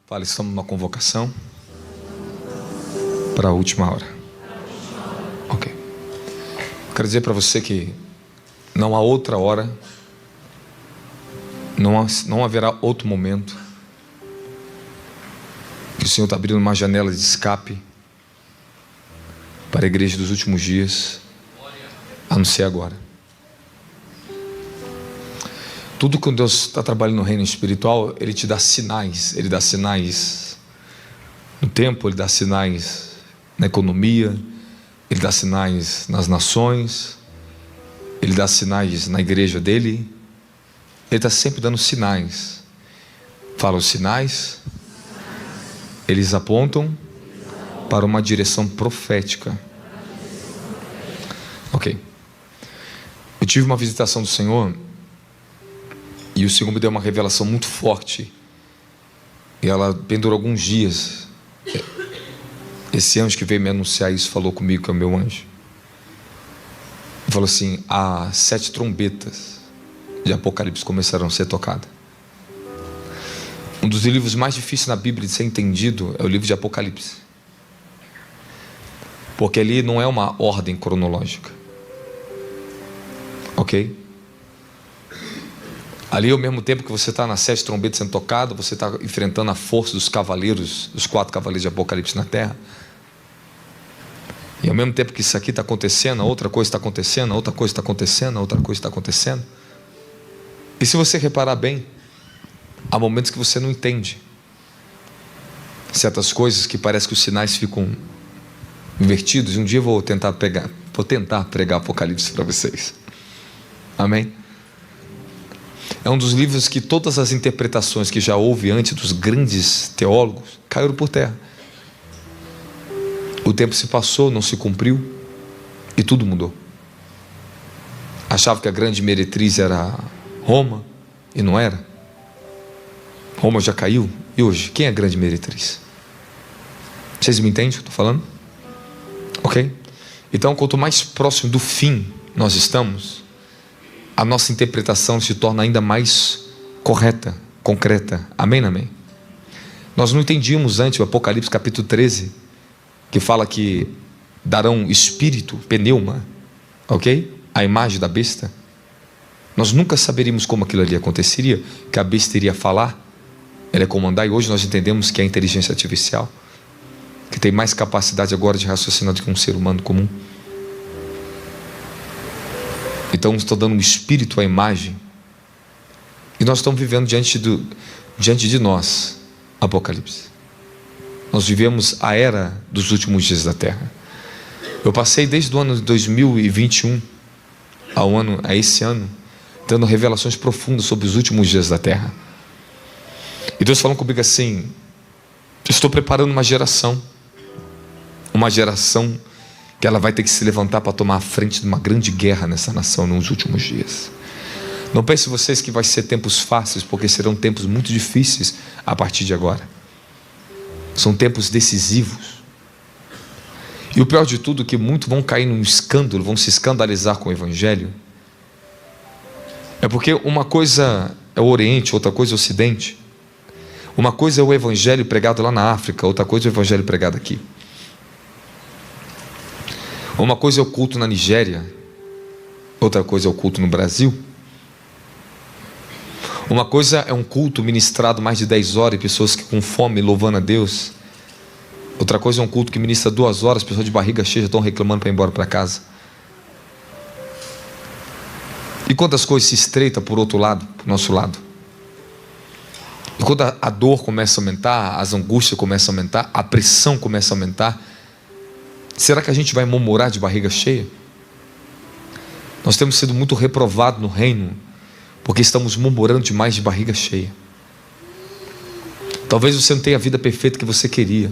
Fala, estamos numa convocação para a última hora. Ok. Quero dizer para você que não há outra hora, não haverá outro momento que o Senhor está abrindo uma janela de escape para a igreja dos últimos dias, a não ser agora. Tudo que Deus está trabalhando no reino espiritual, Ele te dá sinais. Ele dá sinais no tempo, Ele dá sinais na economia, Ele dá sinais nas nações, Ele dá sinais na igreja dEle. Ele está sempre dando sinais. Fala, os sinais, eles apontam para uma direção profética. Ok. Eu tive uma visitação do Senhor, e o Senhor me deu uma revelação muito forte. E ela pendurou alguns dias. Esse anjo que veio me anunciar isso falou comigo, que é o meu anjo. Ele falou assim: há 7 trombetas de Apocalipse começarão a ser tocadas. Um dos livros mais difíceis na Bíblia de ser entendido é o livro de Apocalipse, porque ali não é uma ordem cronológica. Ok? Ali, ao mesmo tempo que você está nas 7 trombetas sendo tocado, você está enfrentando a força dos cavaleiros, os 4 cavaleiros de Apocalipse na terra. E ao mesmo tempo que isso aqui está acontecendo, outra coisa está acontecendo, outra coisa está acontecendo, outra coisa está acontecendo. E se você reparar bem, há momentos que você não entende certas coisas, que parece que os sinais ficam invertidos. E um dia eu vou tentar pregar Apocalipse para vocês. Amém? É um dos livros que todas as interpretações que já houve antes dos grandes teólogos caíram por terra. O tempo se passou, não se cumpriu, e tudo mudou. Achava que a grande meretriz era Roma, e não era. Roma já caiu, e hoje, quem é a grande meretriz? Vocês me entendem o que eu estou falando? Ok? Então, quanto mais próximo do fim nós estamos, a nossa interpretação se torna ainda mais correta, concreta. Amém, amém? Nós não entendíamos antes o Apocalipse capítulo 13, que fala que darão espírito, pneuma, ok? A imagem da besta. Nós nunca saberíamos como aquilo ali aconteceria, que a besta iria falar, ela ia comandar, e hoje nós entendemos que é a inteligência artificial, que tem mais capacidade agora de raciocinar do que um ser humano comum. Então estou dando um espírito à imagem, e nós estamos vivendo diante de nós Apocalipse. Nós vivemos a era dos últimos dias da terra. Eu passei desde o ano de 2021 a esse ano dando revelações profundas sobre os últimos dias da terra. E Deus falou comigo assim: estou preparando uma geração que ela vai ter que se levantar para tomar a frente de uma grande guerra nessa nação nos últimos dias. Não pense vocês que vai ser tempos fáceis, porque serão tempos muito difíceis a partir de agora. São tempos decisivos. E o pior de tudo é que muitos vão cair num escândalo, vão se escandalizar com o Evangelho. É porque uma coisa é o Oriente, outra coisa é o Ocidente. Uma coisa é o Evangelho pregado lá na África, outra coisa é o Evangelho pregado aqui. Uma coisa é o culto na Nigéria, outra coisa é o culto no Brasil. Uma coisa é um culto ministrado mais de 10 horas e pessoas que com fome louvando a Deus. Outra coisa é um culto que ministra 2 horas, pessoas de barriga cheia já estão reclamando para ir embora para casa. E quando as coisas se estreitam por outro lado, para o nosso lado, e quando a dor começa a aumentar, as angústias começam a aumentar, a pressão começa a aumentar, será que a gente vai murmurar de barriga cheia? Nós temos sido muito reprovados no reino, porque estamos murmurando demais de barriga cheia. Talvez você não tenha a vida perfeita que você queria,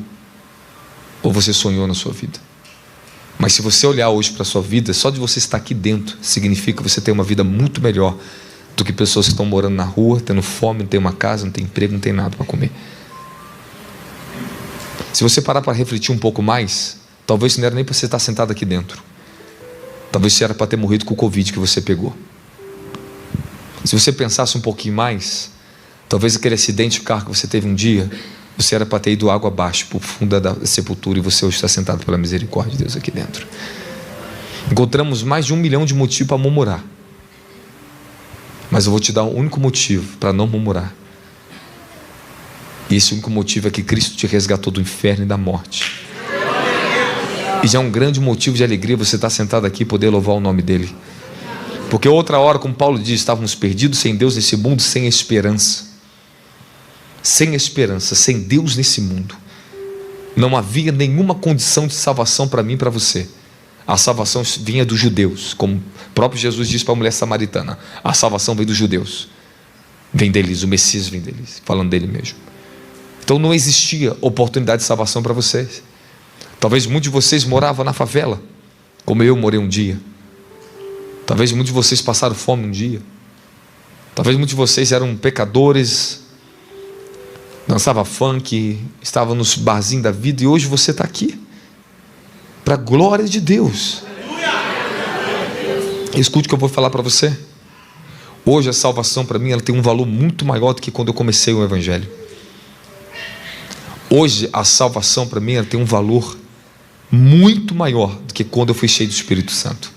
ou você sonhou na sua vida. Mas se você olhar hoje para a sua vida, só de você estar aqui dentro, significa que você tem uma vida muito melhor do que pessoas que estão morando na rua, tendo fome, não tem uma casa, não tem emprego, não tem nada para comer. Se você parar para refletir um pouco mais, talvez não era nem para você estar sentado aqui dentro. Talvez era para ter morrido com o Covid que você pegou. Se você pensasse um pouquinho mais, talvez aquele acidente de carro que você teve um dia, Você era para ter ido água abaixo, por fundo da sepultura, e você hoje está sentado pela misericórdia de Deus aqui dentro. Encontramos mais de 1 milhão de motivos para murmurar, mas eu vou te dar um único motivo para não murmurar. E esse único motivo é que Cristo te resgatou do inferno e da morte. E já é um grande motivo de alegria você estar sentado aqui e poder louvar o nome dEle. Porque outra hora, como Paulo diz, estávamos perdidos sem Deus nesse mundo, sem esperança. Sem esperança, sem Deus nesse mundo. Não havia nenhuma condição de salvação para mim e para você. A salvação vinha dos judeus, como o próprio Jesus disse para a mulher samaritana. A salvação vem dos judeus. Vem deles, o Messias vem deles, falando dele mesmo. Então não existia oportunidade de salvação para vocês. Talvez muitos de vocês moravam na favela, como eu morei um dia. Talvez muitos de vocês passaram fome um dia. Talvez muitos de vocês eram pecadores, dançava funk, estava nos barzinhos da vida, e hoje você está aqui, para a glória de Deus. Escute o que eu vou falar para você. Hoje a salvação para mim, ela tem um valor muito maior do que quando eu comecei o Evangelho. Hoje a salvação para mim, ela tem um valor muito maior do que quando eu fui cheio do Espírito Santo.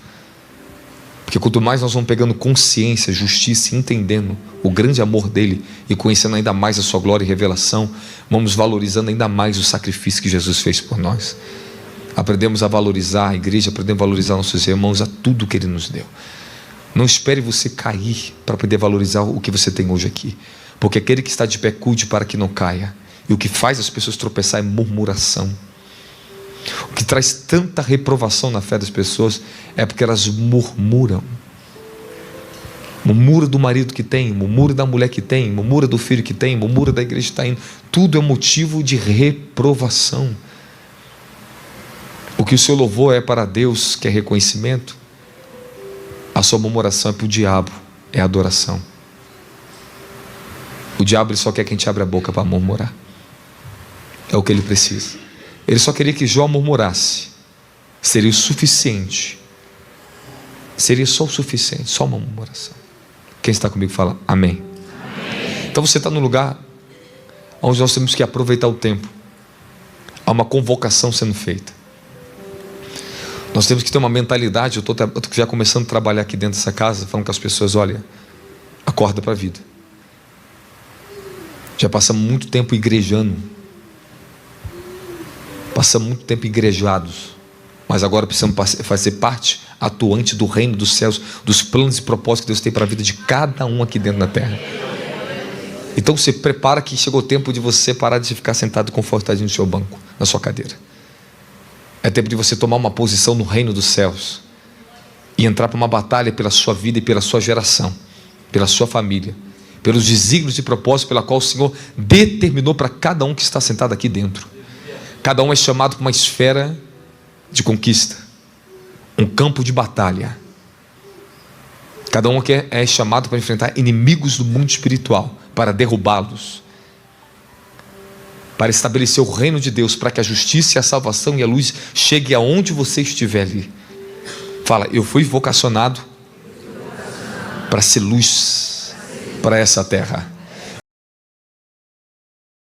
Porque quanto mais nós vamos pegando consciência, justiça, entendendo o grande amor dele e conhecendo ainda mais a sua glória e revelação, vamos valorizando ainda mais o sacrifício que Jesus fez por nós. Aprendemos a valorizar a igreja, aprendemos a valorizar nossos irmãos, a tudo que ele nos deu. Não espere você cair para poder valorizar o que você tem hoje aqui, porque aquele que está de pé, cuide para que não caia. E o que faz as pessoas tropeçar é murmuração. O que traz tanta reprovação na fé das pessoas é porque elas murmuram. Murmura do marido que tem, murmura da mulher que tem, murmura do filho que tem, murmura da igreja que está indo. Tudo é motivo de reprovação. O que o seu louvor é para Deus, que é reconhecimento, a sua murmuração é para o diabo, é adoração. O diabo ele só quer que a gente abra a boca para murmurar. É o que ele precisa. Ele só queria que Jó murmurasse. Seria o suficiente. Seria só o suficiente, só uma murmuração. Quem está comigo fala amém. Amém. Então você está no lugar onde nós temos que aproveitar o tempo. Há uma convocação sendo feita. Nós temos que ter uma mentalidade. Eu estou já começando a trabalhar aqui dentro dessa casa, falando com as pessoas: olha, acorda para a vida. Já passamos muito tempo igrejando. Passamos muito tempo igrejados, mas agora precisamos fazer parte atuante do reino dos céus, dos planos e propósitos que Deus tem para a vida de cada um aqui dentro da terra. Então se prepara que chegou o tempo de você parar de ficar sentado confortadinho no seu banco, na sua cadeira. É tempo de você tomar uma posição no reino dos céus e entrar para uma batalha pela sua vida e pela sua geração, pela sua família, pelos desígnios e propósitos pela qual o Senhor determinou para cada um que está sentado aqui dentro. Cada um é chamado para uma esfera de conquista, um campo de batalha. Cada um aqui é chamado para enfrentar inimigos do mundo espiritual, para derrubá-los, para estabelecer o reino de Deus, para que a justiça, a salvação e a luz chegue aonde você estiver ali. Fala: eu fui vocacionado para ser luz para essa terra.